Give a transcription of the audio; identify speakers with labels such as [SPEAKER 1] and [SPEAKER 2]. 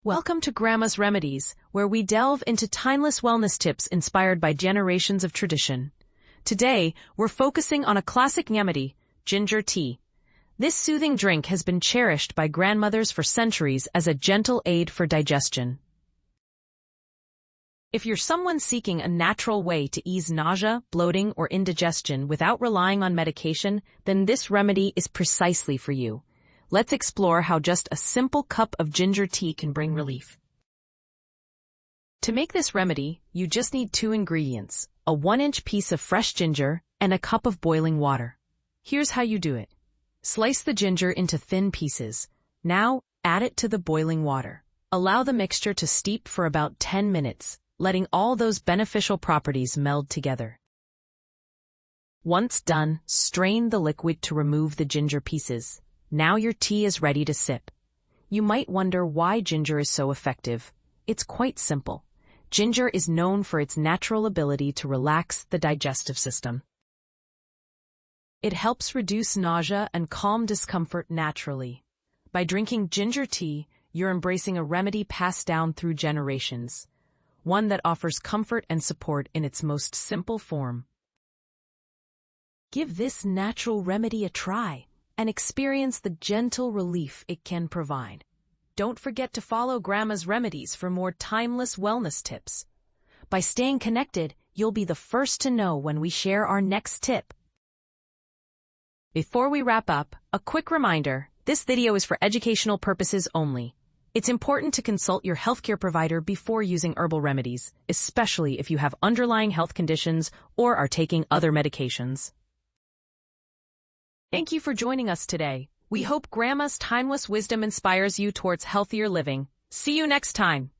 [SPEAKER 1] Welcome to Grandma's Remedies, where we delve into timeless wellness tips inspired by generations of tradition. Today, we're focusing on a classic remedy, ginger tea. This soothing drink has been cherished by grandmothers for centuries as a gentle aid for digestion. If you're someone seeking a natural way to ease nausea, bloating, or indigestion without relying on medication, then this remedy is precisely for you. Let's explore how just a simple cup of ginger tea can bring relief. To make this remedy, you just need 2 ingredients, a 1-inch piece of fresh ginger and a cup of boiling water. Here's how you do it. Slice the ginger into thin pieces. Now, add it to the boiling water. Allow the mixture to steep for about 10 minutes, letting all those beneficial properties meld together. Once done, strain the liquid to remove the ginger pieces. Now your tea is ready to sip. You might wonder why ginger is so effective. It's quite simple. Ginger is known for its natural ability to relax the digestive system. It helps reduce nausea and calm discomfort naturally. By drinking ginger tea, you're embracing a remedy passed down through generations, one that offers comfort and support in its most simple form. Give this natural remedy a try and experience the gentle relief it can provide. Don't forget to follow Grandma's Remedies for more timeless wellness tips. By staying connected, you'll be the first to know when we share our next tip. Before we wrap up, a quick reminder, this video is for educational purposes only. It's important to consult your healthcare provider before using herbal remedies, especially if you have underlying health conditions or are taking other medications. Thank you for joining us today. We hope Grandma's timeless wisdom inspires you towards healthier living. See you next time.